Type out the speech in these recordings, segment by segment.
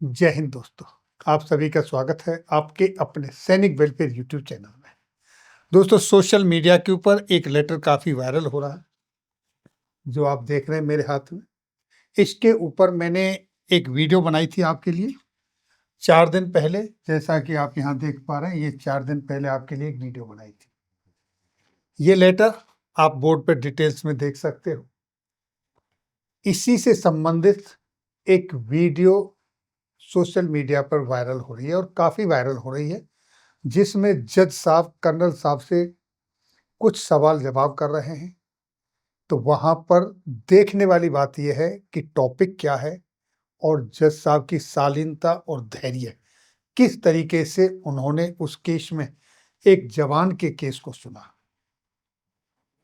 जय हिंद दोस्तों, आप सभी का स्वागत है आपके अपने सैनिक वेलफेयर यूट्यूब चैनल में। दोस्तों, सोशल मीडिया के ऊपर एक लेटर काफ़ी वायरल हो रहा है, जो आप देख रहे हैं मेरे हाथ में। इसके ऊपर मैंने एक वीडियो बनाई थी आपके लिए 4 दिन पहले, जैसा कि आप यहाँ देख पा रहे हैं। ये 4 दिन पहले आपके लिए एक वीडियो बनाई थी। ये लेटर आप बोर्ड पर डिटेल्स में देख सकते हो। इसी से संबंधित एक वीडियो सोशल मीडिया पर वायरल हो रही है और काफ़ी वायरल हो रही है, जिसमें जज साहब कर्नल साहब से कुछ सवाल जवाब कर रहे हैं। तो वहाँ पर देखने वाली बात यह है कि टॉपिक क्या है और जज साहब की शालीनता और धैर्य, किस तरीके से उन्होंने उस केस में एक जवान के केस को सुना।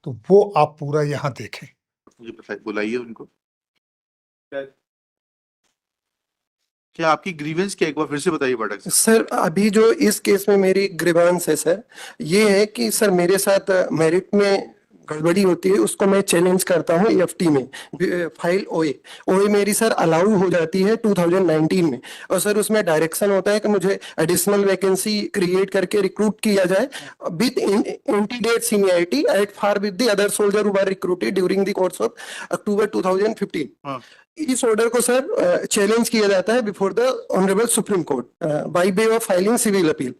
तो वो आप पूरा यहाँ देखें। मुझे बुलाइए उनको। क्या आपकी ग्रीवेंस क्या, एक बार फिर से बताइए बड़ा सर। अभी जो इस केस में मेरी ग्रीवेंस है सर, ये है कि सर मेरे साथ मेरिट में गड़बड़ी होती है, उसको मैं चैलेंज करता हूँ एफटी में। फाइल ओए मेरी सर अलाउ हो जाती है 2019 में, और सर उसमें डायरेक्शन होता है कि मुझे एडिशनल वैकेंसी क्रिएट करके रिक्रूट किया जाए with antedated seniority at par with the other soldier who are recruited during the course of October 2015। इस ऑर्डर को सर चैलेंज किया जाता है before the honourable supreme court by way of filing civil appeal.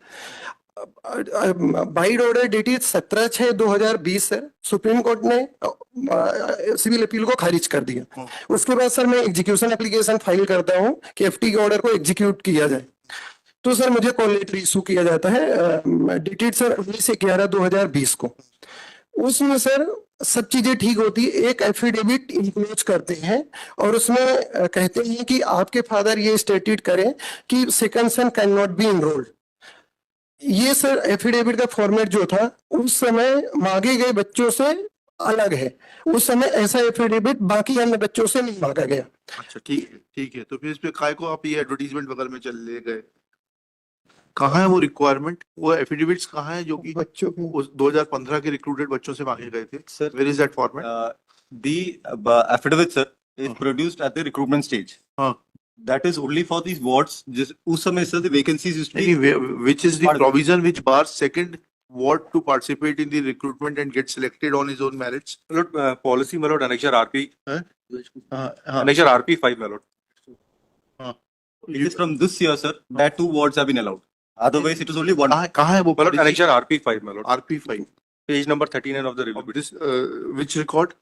Vide order dated 17/6/2020 sir supreme court ने civil appeal को खारिज कर दिया। उसके बाद सर मैं एग्जीक्यूशन एप्लीकेशन फाइल करता हूं कि एफटी के ऑर्डर को एग्जीक्यूट किया जाए। तो सर मुझे कॉल लेटर इशू किया जाता है डेटेड सर 19/11/2020 को। उसमें सर सब चीजें ठीक होती है, एक एफिडेविट इंक्लोज करते हैं और उसमें कहते हैं कि आपके फादर ये स्टेटेड करें कि second son can not be enrolled. ये सर एफिडेविट का फॉर्मेट जो था उस समय मांगे गए बच्चों से अलग है। उस समय ऐसा एफिडेविट बाकी अन्य बच्चों से नहीं मांगा गया। अच्छा, ठीक है। तो फिर इस पे काय को आप ये एडवर्टीजमेंट वगैरह में चल ले गए? कहाँ है वो रिक्वायरमेंट, वो एफिडेविट्स कहाँ है जो कि बच्चों को उस 2015 के रिक्रूटेड बच्चों से मांगे गए थे? Sir, where is that format? the affidavit, sir, is produced at the recruitment stage. That is only for these wards. जिस उस समय sir the vacancies used to be. Which is the provision which bars second ward to participate in the recruitment and get selected on his own merits? Policy my lord, annexure RP. हाँ, Annexure RP 5 my lord. हाँ. It is from this year sir that 2 wards have been allowed. Otherwise it was only one. कहाँ है वो My lord, annexure RP 5 my lord. RP5 Page number 39 of the review. this which record?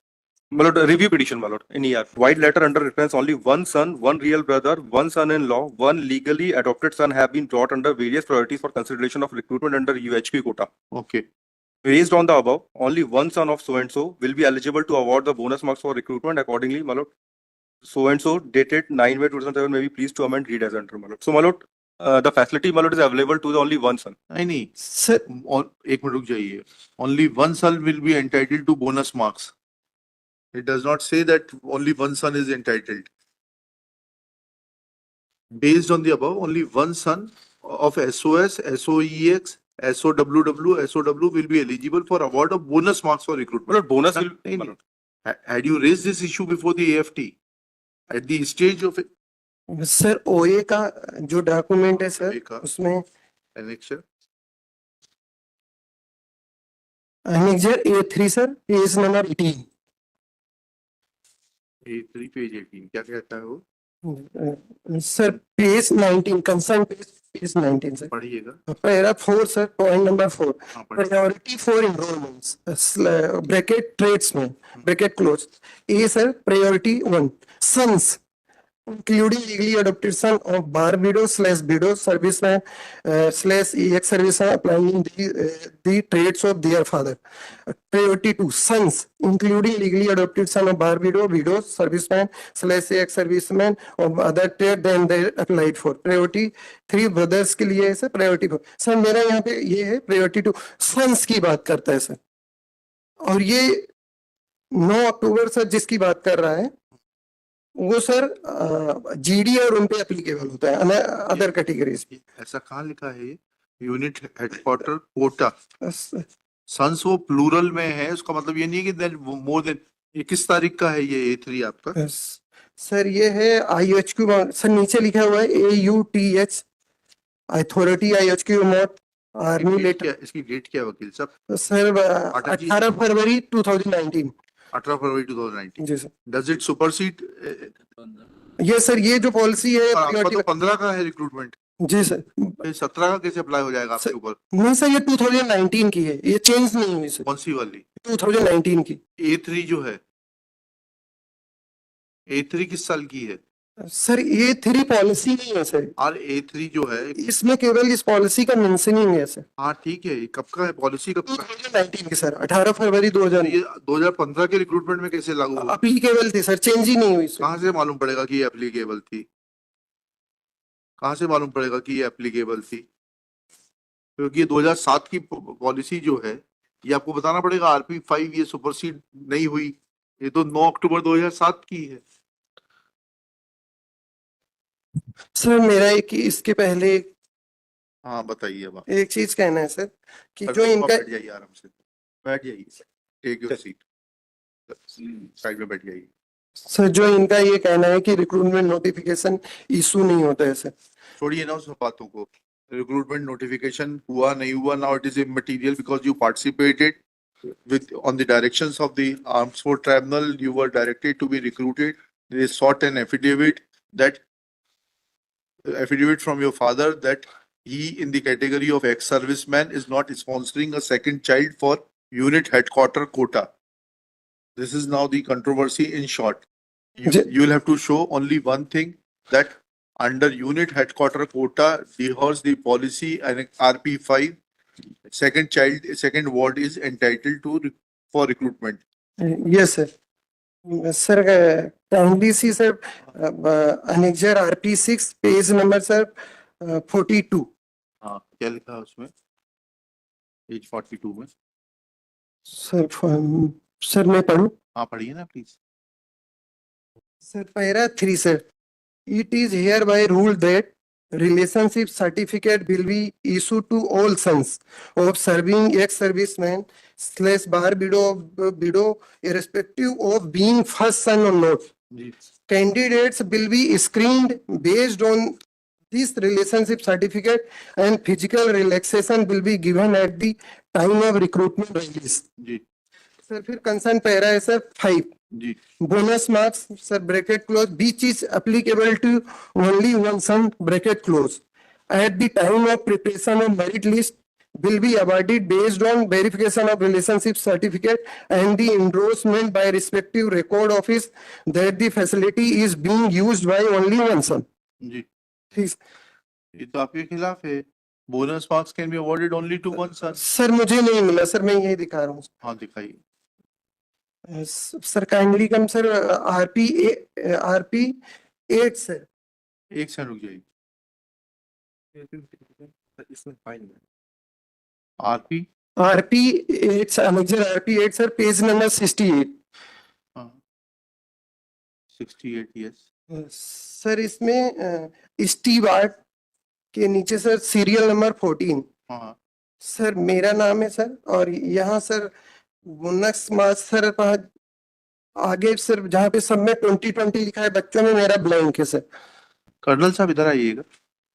My lord, review petition my lord in ER. White letter under reference only one son, one real brother, one son-in-law, one legally adopted son have been brought under various priorities for consideration of recruitment under UHQ quota. Okay. Based on the above, only one son of so and so will be eligible to award the bonus marks for recruitment. Accordingly, my lord, so and so dated 9/2007 may be pleased to amend read as under, my lord. So my lord, the facility my lord is available to the only one son. नहीं sir एक minute रुक जाइए। Only one son will be entitled to bonus marks. It does not say that only one son is entitled. Based on the above, only one son of SOS, SOEX, SOWW, SOW will be eligible for award of bonus marks for recruitment. My lord, bonus will. नहीं, my नहीं. lord. Had you raised this issue before the AFT at the stage of sir ओए का जो document है sir OA का उसमें annexure? Annexure A3 sir page number 18। A3 page 18 क्या कहता है वो? Sir page 19 concern page 19 sir पढ़िएगा। पैरा 4 सर पॉइंट नंबर 4 हाँ, पढ़िए। Priority for enrollments bracket trades में bracket close A sir priority 1 sons including legally adopted son of bar widow/widow serviceman / ex-serviceman applying in the trades of their father. Priority 2 sons including legally adopted son of bar widow serviceman / ex-serviceman of other trade than they applied for. Priority 3 brothers के लिए है sir priority 4 sir मेरा यहाँ पे ये है priority 2 sons की बात करता है सर, और ये 9 अक्टूबर सर जिसकी बात कर रहा है वो सर जीडी और उन पे एप्लीकेबल होता है अदर कैटेगरीज पे। ऐसा कहाँ लिखा है ये? यूनिट हेडक्वार्टर कोटा सन्स वो प्लूरल में है, उसका मतलब ये नहीं है कि मोर देन। ये किस तारीख का है ये A3 आपका? सर ये है IHQ सर, नीचे लिखा हुआ है AUTH authority IHQ amount army date letter. क्या, इसकी डेट क्या है वकील साहब? सर अटक जी। 18 फरवरी 2019। 18 फरवरी 2019। जी सर। Does it supersede? ये सर ये जो पॉलिसी है आपका तो 15 का है रिक्रूटमेंट, जी सर। 17 का कैसे अप्लाई हो जाएगा आपके सर, ऊपर? नहीं सर, ये 2019 की है, ये चेंज नहीं हुई सर। कौन सी वाली? 2019 की। A3 जो है, A3 किस साल की है? सर ये 3 पॉलिसी नहीं है सर, और A3 जो है, इसमें केवल इस पॉलिसी का मेंशनिंग है सर। हाँ ठीक है, ये कब का है, पॉलिसी कब का है? 2019 की सर, 18 फरवरी तो 2000 ये 2015 के रिक्रूटमेंट में कैसे लागू हुआ? अप्लीकेबल थी सर, चेंज ही नहीं हुई सर। कहाँ से मालूम पड़ेगा कि ये एप्लीकेबल थी? कहाँ से मालूम पड़ेगा कि ये एप्लीकेबल थी? क्योंकि ये 2007 की पॉलिसी जो है, ये आपको बताना पड़ेगा। RP5 ये सुपरसीड नहीं हुई, ये तो 9 अक्टूबर 2007 की है। सर मेरा एक इसके पहले हाँ बताइए अब आप। एक चीज कहना है सर, कि सर, जो आप इनका बैठ जाइए आराम से, बैठ जाइए, टेक योर सीट, साइड में बैठ जाइए। सर जो इनका ये कहना है कि रिक्रूटमेंट नोटिफिकेशन इशू नहीं होता है सर। छोड़िए ना उस बातों को, रिक्रूटमेंट नोटिफिकेशन हुआ नहीं हुआ, now it is immaterial because you participated with on the directions of the Armed Forces Tribunal. You were directed to be recruited. They sought an affidavit from your father that he, in the category of ex-serviceman, is not sponsoring a second child for unit headquarter quota. This is now the controversy in short. You will have to show only one thing, that under unit headquarter quota adheres the policy and RP5, second ward is entitled to for recruitment. Yes sir. Sir kindly C sir annexure RP6 page number sir 42। हाँ क्या लिखा है उसमें, page 42 में? Sir sir मैं पढ़ूं? हाँ पढ़िए ना please. Sir para 3 sir, it is hereby ruled that relationship certificate will be issued to all sons of serving ex-servicemen slash bar widow irrespective of being first son or not. जी Candidates will be screened based on this relationship certificate, and physical relaxation will be given at the time of recruitment release. जी सर फिर concern para है sir 5, जी bonus marks sir bracket close which is applicable to only one son bracket close at the time of preparation of merit list will be awarded based on verification of relationship certificate and the endorsement by respective record office that the facility is being used by only one son. जी। ठीक ये तो आपके खिलाफ है। Bonus marks can be awarded only to one son. Sir मुझे नहीं मिला सर, मैं यही दिखा रहा हूँ। हाँ दिखाइए। सर काइंडली कम सर RP 8 सर। एक सेकंड रुक जाइए। इसमें फाइन है। RP RP 8 annexure RP 8 sir page number 68। हाँ 68 यस। सर इसमें स्टीव आर्ट के नीचे सर सीरियल नंबर 14 हाँ सर मेरा नाम है सर, और यहाँ सर बोनस मार्क्स सर आगे सर जहाँ पे सब में 2020 लिखा है, बच्चों में मेरा ब्लैंक है सर। कर्नल साहब इधर आइएगा।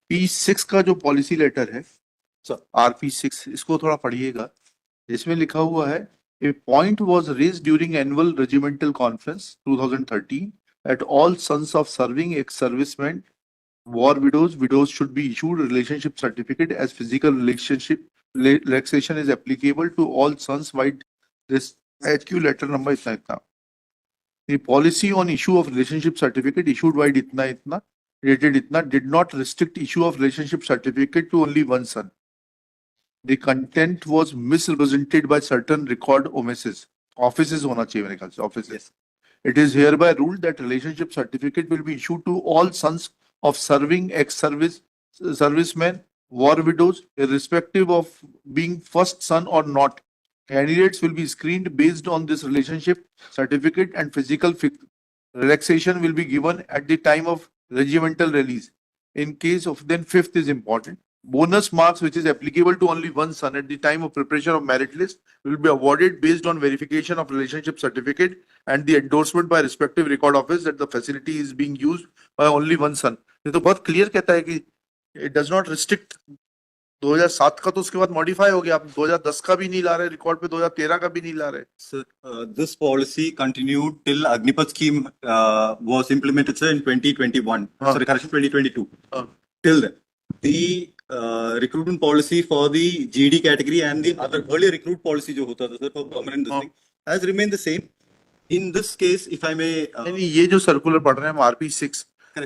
P6 का जो पॉलिसी लेटर है RP6, इसको थोड़ा पढ़िएगा। इसमें लिखा हुआ है, A point was raised during annual regimental conference 2013 that all sons of serving ex-servicemen, war widows should be issued a relationship certificate as physical relaxation is applicable to all sons by this HQ letter number इतना इतना. The policy on issue of relationship certificate issued by itna dated itna did not restrict issue of relationship certificate to only one son. The content was misrepresented by certain record omissions. Offices होना चाहिए मेरे ख्याल से, offices. It is hereby ruled that relationship certificate will be issued to all sons of serving servicemen, war widows, irrespective of being first son or not. Candidates will be screened based on this relationship certificate, and physical relaxation will be given at the time of regimental release. In case of, then fifth is important, bonus marks which is applicable to only one son at the time of preparation of merit list will be awarded based on verification of relationship certificate and the endorsement by respective record office that the facility is being used by only one son. ये तो बहुत clear कहता है कि it does not restrict. 2007 का तो उसके बाद मॉडिफाई हो गया, आप 2010 का भी नहीं ला रहे रिकॉर्ड पे, 2013 का भी नहीं ला रहे. Sir, this policy continued till Agnipath scheme was implemented, sir, in 2021. Sorry, correction, 2022. Till then, the recruitment policy for the GD category and the other earlier recruit policy जो होता था, sir, for permanent this thing has remained the same. In this case, if I may, नहीं, ये जो circular पढ़ रहे हैं हम RP6,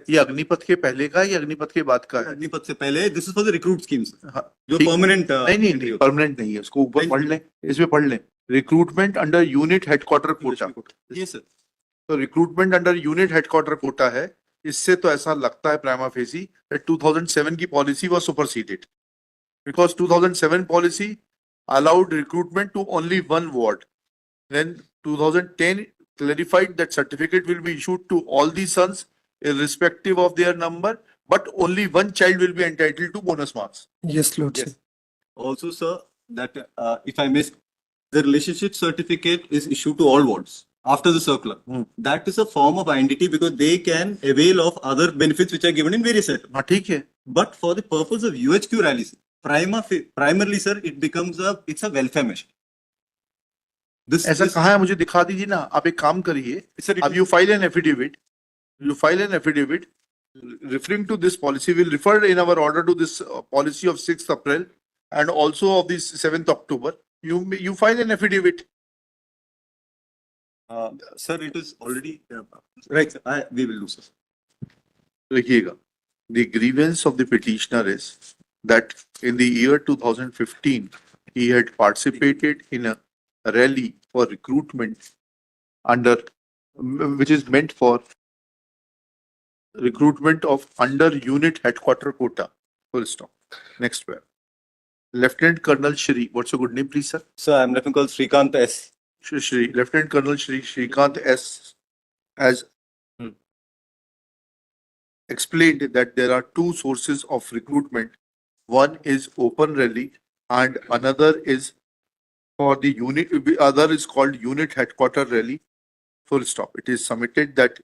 ये अग्निपथ के पहले का या अग्निपथ के बाद का है? अग्निपथ से पहले, this is for the recruit schemes, हाँ, जो ठीक. permanent नहीं परमानेंट नहीं है, उसको ऊपर पढ़ लें, इसमें पढ़ लें recruitment under unit headquarter quota. Yes, sir. तो recruitment under unit headquarter quota है. इससे तो ऐसा लगता है प्राइमा फेसी दैट 2007 की policy was superseded because 2007 policy allowed recruitment to only one ward. Then 2010 clarified that certificate will be issued to all the sons irrespective of their number, but only one child will be entitled to bonus marks. Yes, Lordship. Yes. Also, sir, that if I miss, the relationship certificate is issued to all wards after the circular. That is a form of identity because they can avail of other benefits which are given in various settlements. हाँ ठीक है. But for the purpose of UHQ rallies, primarily, sir, it becomes it's a welfare measure. ऐसा कहाँ है मुझे दिखा दीजिए ना. आप एक काम करिए, अब you file an affidavit. You file an affidavit referring to this policy. We'll refer in our order to this policy of 6th April and also of this 7th October. You file an affidavit. Sir, it is already right. Sir, we will do, sir. देखिएगा, the grievance of the petitioner is that in the year 2015 he had participated in a rally for recruitment under which is meant for recruitment of under unit headquarter quota. Full stop. Next where Lieutenant Colonel Shri, what's your good name please sir? Sir, I'm Lieutenant Colonel Srikanth S. Shri Lieutenant Colonel Srikanth S has explained that there are two sources of recruitment. One is open rally and another is for the unit, other is called unit headquarter rally. Full stop. It is submitted that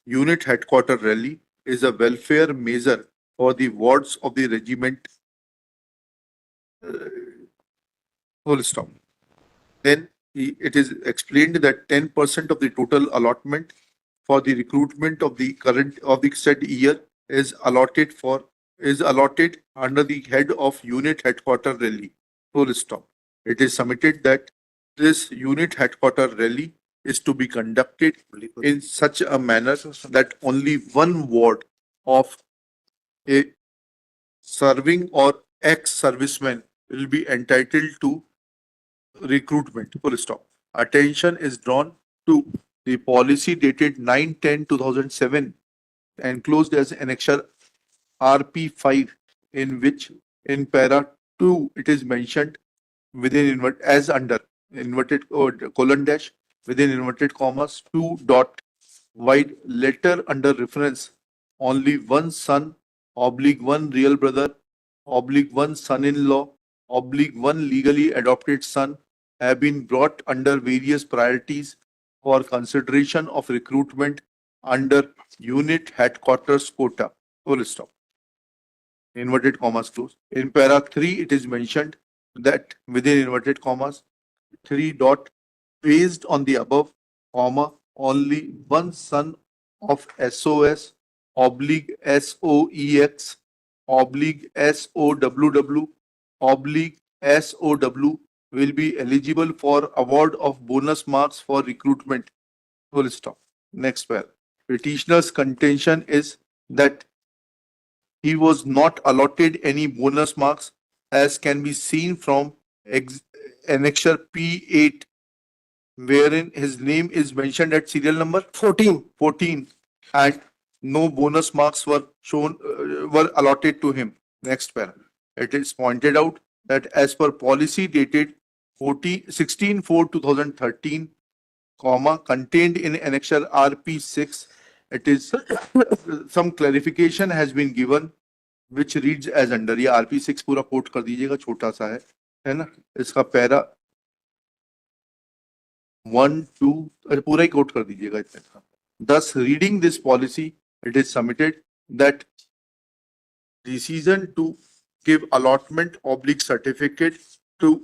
unit headquarter rally is a welfare measure for the wards of the regiment. Full stop. Then it is explained that 10% of the total allotment for the recruitment of the current of the said year is allotted under the head of unit headquarter rally. Full stop. It is submitted that this unit headquarter rally is to be conducted in such a manner that only one ward of a serving or ex-serviceman will be entitled to recruitment. Full stop. Attention is drawn to the policy dated 9/10/2007 enclosed as Annexure RP5 in which in para 2 it is mentioned within as under inverted colon dash within inverted commas 2 dot wide letter under reference only one son oblique one real brother oblique one son-in-law oblique one legally adopted son have been brought under various priorities for consideration of recruitment under unit headquarters quota. Full stop. Inverted commas close. In para 3 it is mentioned that within inverted commas 3 dot based on the above comma only one son of SOS oblique SOEX oblique SOWW oblique SOW will be eligible for award of bonus marks for recruitment. Full stop. Next paragraph. Petitioner's contention is that he was not allotted any bonus marks as can be seen from Annexure P8 wherein his name is mentioned at serial number 14 and no bonus marks were shown were allotted to him. Next paragraph. It is pointed out that as per policy dated 16/4/2013, contained in Annexure RP6, it is some clarification has been given which reads as under, ये RP6 पूरा coat कर दीजिएगा, छोटा सा है ना, इसका para 1, 2 पूरा ही कोट कर दीजिएगा इतने का. Thus, reading this policy, it is submitted that decision to give allotment oblique certificate to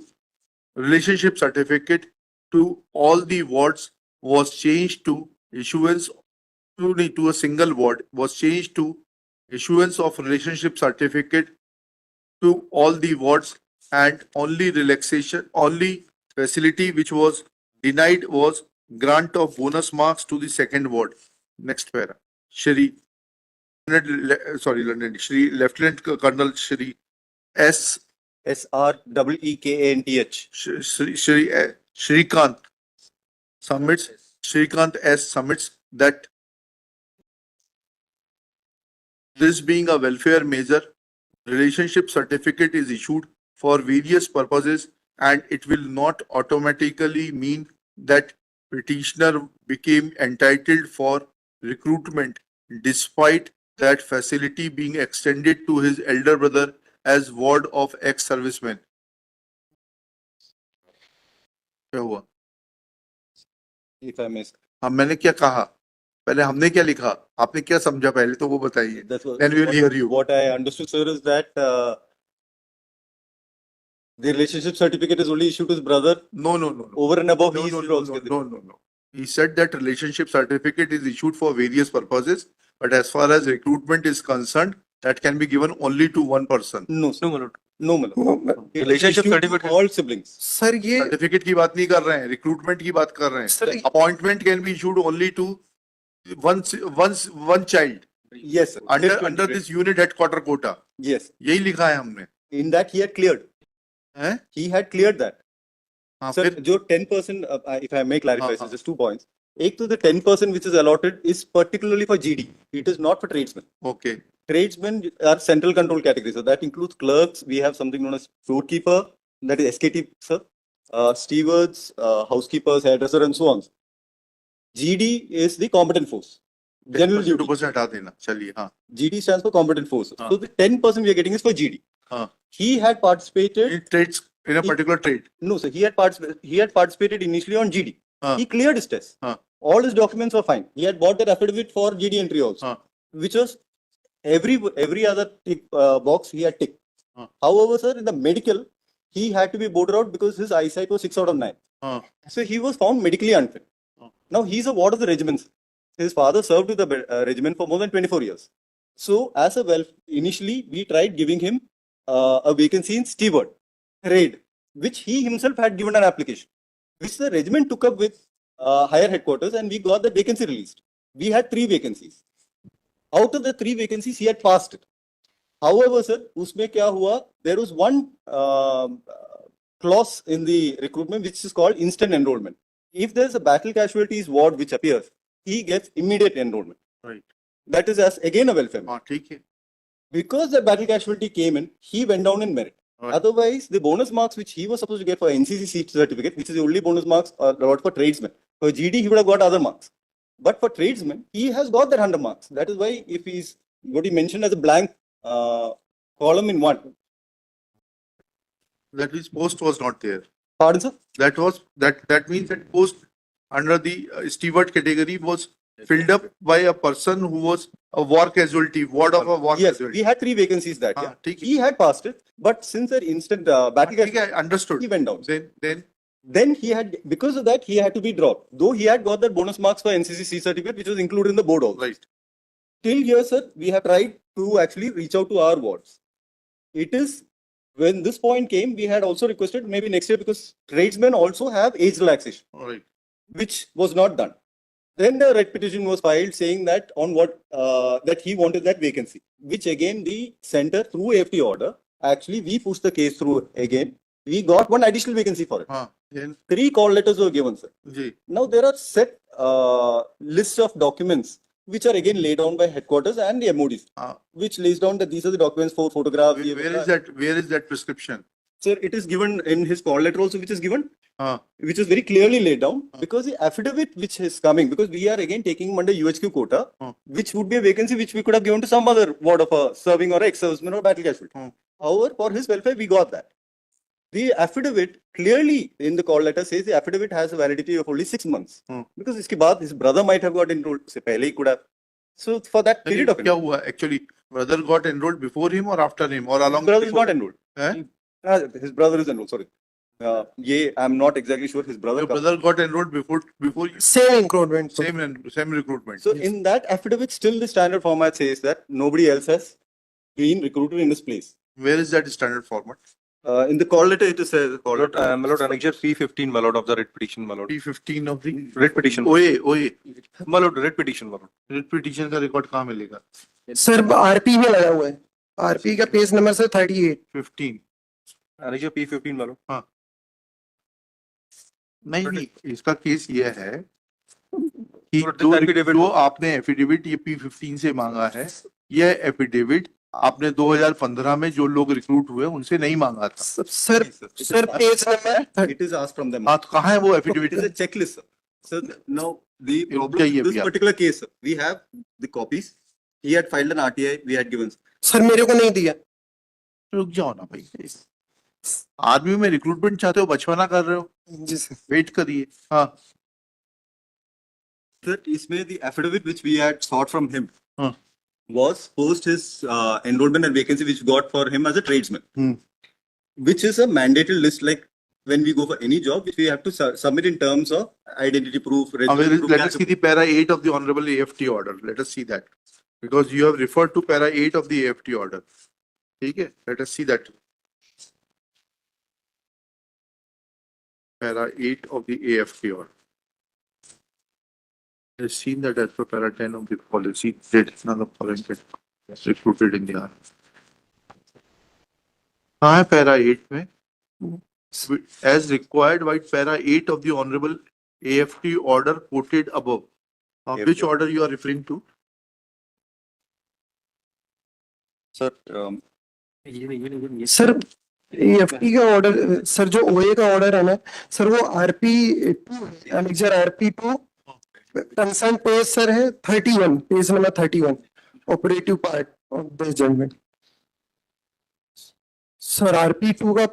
relationship certificate to all the wards was changed to issuance to a single ward, was changed to issuance of relationship certificate to all the wards, and only facility which was denied was grant of bonus marks to the second ward. Next para. Shri Lieutenant Colonel Shri S. SREEKANTH. Shrikant S submits that this being a welfare measure, relationship certificate is issued for various purposes, and it will not automatically mean that petitioner became entitled for recruitment despite that facility being extended to his elder brother as ward of ex-serviceman. क्या हुआ? If I may. हाँ, मैंने क्या कहा? पहले हमने क्या लिखा? आपने क्या समझा पहले तो वो बताइए. Then we will hear you. What I understood, sir, is that the relationship certificate is only issued to his brother. No. Over and above, No. he should also get it. No. He said that relationship certificate is issued for various purposes, but as far as recruitment is concerned, that can be given only to one person. No, sir. No, Malad. It is Relationship issued to certificate. all siblings. Sir ये Certificate की बात नहीं कर रहे हैं, recruitment की बात कर रहे हैं. Sir, Appointment can be issued only to one child Yes, sir. under this unit headquarter quota. Yes. यही लिखा है हमने. In that he had cleared. हैं? He had cleared that. हाँ, Sir, फिर जो 10%, if I may clarify, हाँ, sir, हाँ. just 2 points. एक तो the 10% which is allotted is particularly for GD. It is not for tradesmen. okay. Tradesmen are central control category. So that includes clerks. We have something known as storekeeper, that is SKT, sir. Stewards, housekeepers, hairdresser, and so on. GD is the competent force. General duty. 2% हटा देना. चलिए हाँ. GD stands for competent force. हाँ. So the 10% we are getting is for GD. हाँ. He had participated. In trades in a particular trade. No, sir. He had participated initially on GD. हाँ. He cleared his test. हाँ. All his documents were fine. He had bought that affidavit for GD entry also, हाँ. which was every other tick, box he had ticked. हाँ. However, sir, in the medical, he had to be boarded out because his eyesight was 6 out of 9. हाँ. So he was found medically unfit. हाँ. Now he's a ward of the regiment, sir. His father served with the regiment for more than 24 years. So as a initially we tried giving him a vacancy in steward trade, which he himself had given an application, which the regiment took up with higher headquarters, and we got the vacancy released. We had 3 vacancies. Out of the 3 vacancies, he had passed it. However, sir, उसमें क्या हुआ? There was one clause in the recruitment which is called instant enrollment. If there is a battle casualties ward which appears, he gets immediate enrollment. Right. That is as again a welfare. हाँ, ठीक है. Because the battle casualty came in, he went down in merit. Right. Otherwise, the bonus marks which he was supposed to get for NCC seat certificate, which is the only bonus marks allowed for tradesmen. For GD, he would have got other marks. But for tradesmen, he has got that 100 marks. That is why if he's what he mentioned as a blank column in one. That his post was not there. Pardon, sir? That means that post under the steward category was filled up by a person who was a war casualty, ward of a war Yes, casualty. we had 3 vacancies that year. हाँ, ठीक है. He had passed it, but since the instant battle ठीक casualty, है, understood. he went down. Then Then he had, because of that, he had to be dropped. Though he had got that bonus marks for NCC certificate, which was included in the board also. right. Till here, sir, we have tried to actually reach out to our wards. It is when this point came, we had also requested maybe next year, because tradesmen also have age relaxation, All right. which was not done. Then the red petition was filed saying that on what that he wanted that vacancy, which again the center through AFT order, actually we pushed the case through again. We got one additional vacancy for it. हाँ, then 3 call letters were given, sir. Ji. Now there are set lists of documents which are again laid down by headquarters and the MODs, हाँ. which lays down that these are the documents for photograph. Where is that prescription? Sir, it is given in his call letter also, which is given, हाँ which is very clearly laid down, because the affidavit which is coming, because we are again taking him under UHQ quota, which would be a vacancy which we could have given to some other ward of a serving or ex-serviceman or battle casualty. However, for his welfare, we got that. The affidavit clearly in the call letter says the affidavit has a validity of only 6 months. Because iske baad his brother might have got enrolled, se pehle hi could have. So for that period of क्या हुआ actually? Brother got enrolled before him or after him or along? his brother is before? not enrolled. हैं? His brother is enrolled, sorry. Ye, I'm not exactly sure. His brother. Your brother got enrolled before you. Same recruitment. Same recruitment. So in that affidavit, still the standard format says that nobody else has been recruited in his place. Where is that standard format? In the call letter, it says. My lord, Annexure P15, my lord, of the writ petition, my lord. P15 of the Writ petition. OA My lord, writ petition, my lord. writ petition का record कहाँ मिलेगा? Sir RP में लगा हुआ है, RP का page number sir 38। 15 Annexure P15, my lord. नहीं इसका केस ये है कि But this affidavit- जो आपने एफिडेविट ये P15 से मांगा है, यह एफिडेविट आपने 2015 में जो लोग रिक्रूट हुए उनसे नहीं मांगा था। Sir page number It is asked from them. हाँ तो कहाँ है वो It affidavit? is a checklist, sir. So now the रुक problem जाइए in this भैया। particular case, sir, we have the copies. He had filed an RTI. We had given. Sir मेरे को नहीं दिया। रुक जाओ ना भाई, आर्मी में रिक्रूटमेंट चाहते हो, बचपना कर रहे हो, जी सर। वेट करिए। हाँ That इसमें the affidavit which we had sought from him हाँ was post his enrollment and vacancy which got for him as a tradesman, which is a mandated list like when we go for any job which we have to submit in terms of identity proof. residence proof, let us gas- see the para 8 of the honorable AFT order. Let us see that because you have referred to para 8 of the AFT order. ठीक है, let us see that. Para 8 of the AFT order. It is seen that as per para 10 of the policy, did none of the following get recruited in the army. कहाँ है para 8 में? As required by para 8 of the honorable AFT order quoted above. Which order you are referring to? Sir, sir AFT का order, sir जो OA का order है ना sir, वो RP 2 annexure RP 2 concern page sir है 31, page number 31, operative part of this judgment. Sir RP 2 का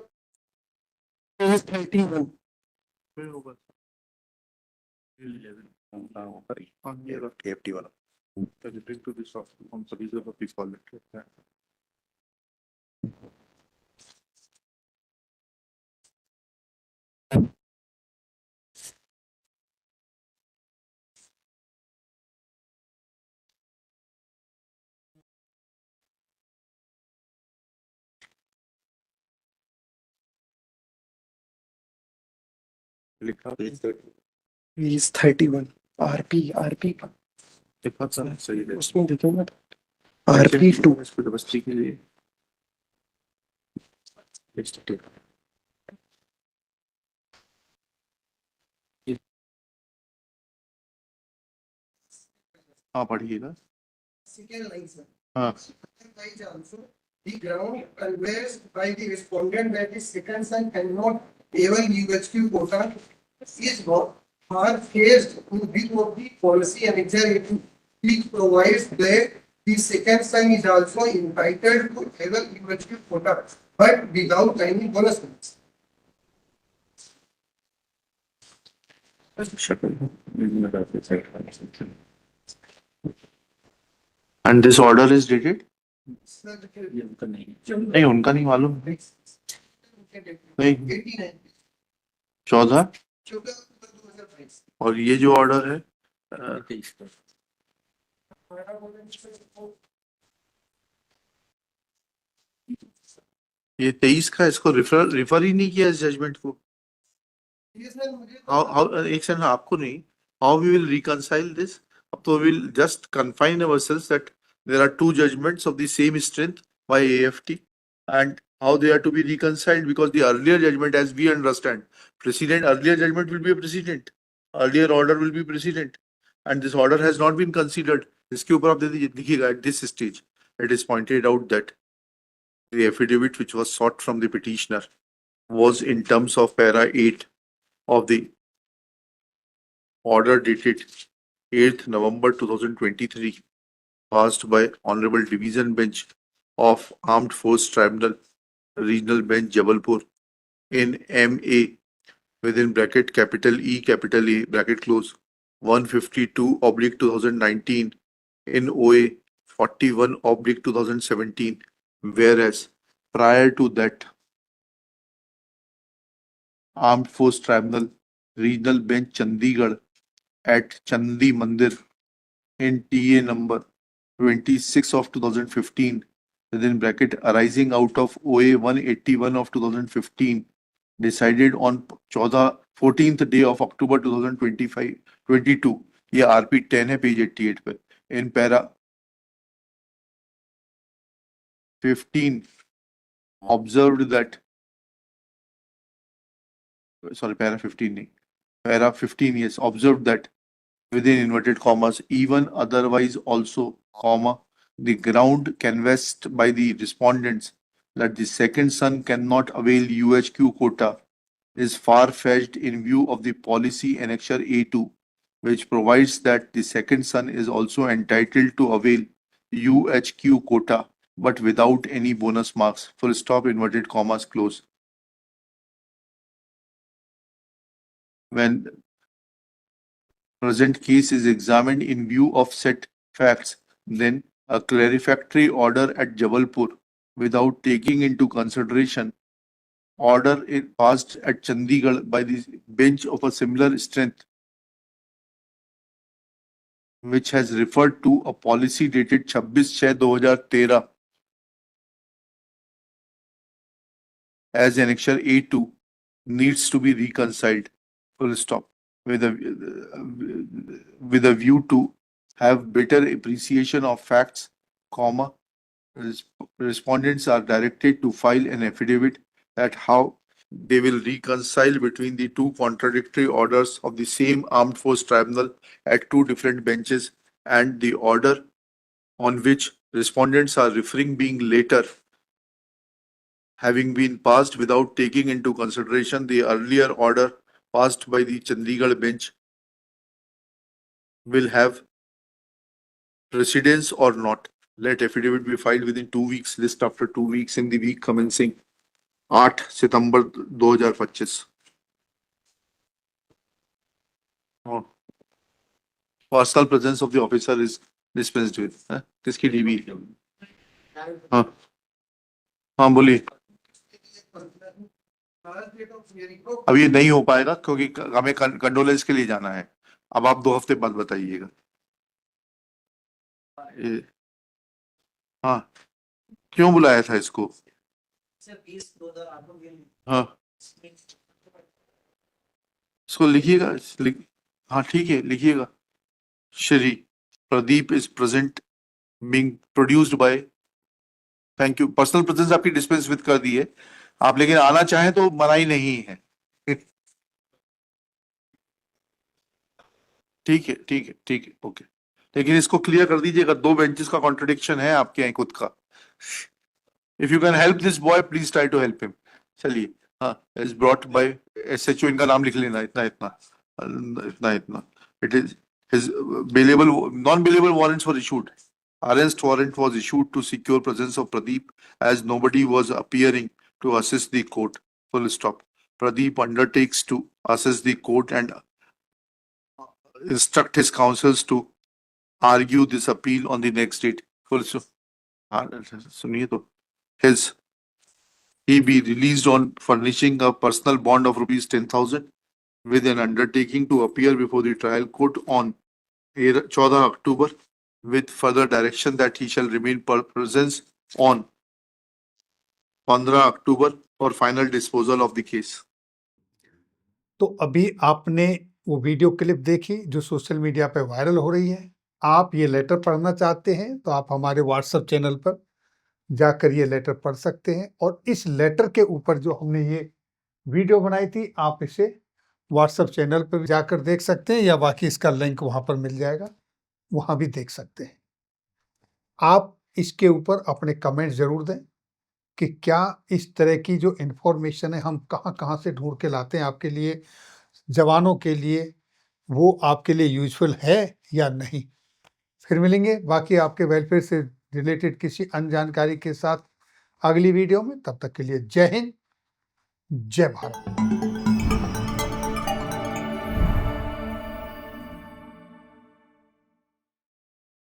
page 31। AFT वाला. Page 31 RP का उसमें देखो ना आरपी 2। हाँ पढ़िएगा। Second line, sir. हाँ Wise also, the ground alleged by the respondent that his second son cannot able UHQ quota is not are faced in view of the policy annexure which provides that the second son is also entitled to able UHQ quota but without any bonus. and this order is dated? Sir, नहीं उनका नहीं मालूम। नहीं 89 14 2022 और ये जो order है ये 23 का, इसको रिफर ही नहीं किया इस जजमेंट को। एक सेकंड, आपको नहीं, how we will reconcile this? अब तो will just confine ourselves that there are two judgments of the same strength by AFT and how they are to be reconciled, because the earlier judgment, as we understand, earlier judgment will be a precedent, earlier order will be precedent, and this order has not been considered. इसके ऊपर आप देखिएगा, at this stage it is pointed out that the affidavit which was sought from the petitioner was in terms of para 8 of the order dated 8th November 2023, passed by Honorable Division Bench of Armed Force Tribunal, Regional Bench, Jabalpur, in MA within bracket capital E, capital A, bracket close, 152/2019 in OA 41/2017, whereas prior to that, Armed Force Tribunal, Regional Bench, Chandigarh at Chandi Mandir in TA number 26/2015, within bracket arising out of OA 181/2015, decided on 14th day of October 2022, ये RP 10 है page 88 पे, in para 15 observed that, sorry, para 15 नहीं, para 15, yes, observed that within inverted commas, even otherwise also, comma, the ground canvassed by the respondents that the second son cannot avail UHQ quota is far-fetched in view of the policy annexure A2, which provides that the second son is also entitled to avail UHQ quota, but without any bonus marks. Full stop, inverted commas, close. When present case is examined in view of said facts, then a clarifactory order at Jabalpur, without taking into consideration order passed at Chandigarh by the bench of a similar strength, which has referred to a policy dated 26/6/2013 as annexure A2, needs to be reconciled. Full stop. With a view to have better appreciation of facts, comma, respondents are directed to file an affidavit at how they will reconcile between the two contradictory orders of the same Armed Force Tribunal at two different benches, and the order on which respondents are referring being later having been passed without taking into consideration the earlier order passed by the Chandigarh bench, will have precedence or not. Let affidavit be filed within 2 weeks, list after 2 weeks in the week commencing 8 September 2025. Personal presence of the officer is dispensed with. किसकी DB? हाँ हाँ बोलिए. अब ये नहीं हो पाएगा क्योंकि हमें कंडोलेंस के लिए जाना है. अब आप 2 हफ्ते बाद बताइएगा. हाँ, क्यों बुलाया था इसको? हाँ, इसको लिखिएगा. हाँ ठीक है, लिखिएगा. Shri Pradeep is present, being produced by. Thank you. Personal presence आपकी डिस्पेंस विद कर दी है आप, लेकिन आना चाहें तो मनाही नहीं है. ठीक है ठीक है ठीक है, ओके. लेकिन इसको क्लियर कर दीजिएगा, 2 बेंचेस का कॉन्ट्रडिक्शन है आपके यहाँ खुद का. If you can help this boy please try to help him. चलिए. हाँ, इज ब्रॉट बाय SHO, इनका नाम लिख लेना. इतना इतना इतना इतना. It is his bailable, non-bailable warrants were issued. Arrest warrant was issued to secure presence of Pradeep as nobody was appearing to assist the court. Full stop. Pradeep undertakes to assist the court and instruct his counsels to argue this appeal on the next date. Full stop. सुनिए तो. He be released on furnishing a personal bond of rupees 10,000 with an undertaking to appear before the trial court on 14 October with further direction that he shall remain presence on 15 October for final disposal of the case. तो अभी आपने वो video clip देखी जो social media पे viral हो रही है. आप ये लेटर पढ़ना चाहते हैं तो आप हमारे व्हाट्सएप चैनल पर जाकर ये लेटर पढ़ सकते हैं, और इस लेटर के ऊपर जो हमने ये वीडियो बनाई थी आप इसे व्हाट्सएप चैनल पर जाकर देख सकते हैं, या बाकी इसका लिंक वहां पर मिल जाएगा, वहां भी देख सकते हैं. आप इसके ऊपर अपने कमेंट जरूर दें. कि क्या इस तरह की जो इन्फॉर्मेशन है हम कहाँ-कहाँ से ढूँढ के लाते हैं आपके लिए, जवानों के लिए, वो आपके लिए यूज़फुल है या नहीं। फिर मिलेंगे बाकी आपके वेलफेयर से रिलेटेड किसी अन्य जानकारी के साथ अगली वीडियो में। तब तक के लिए जय हिंद, जय भारत।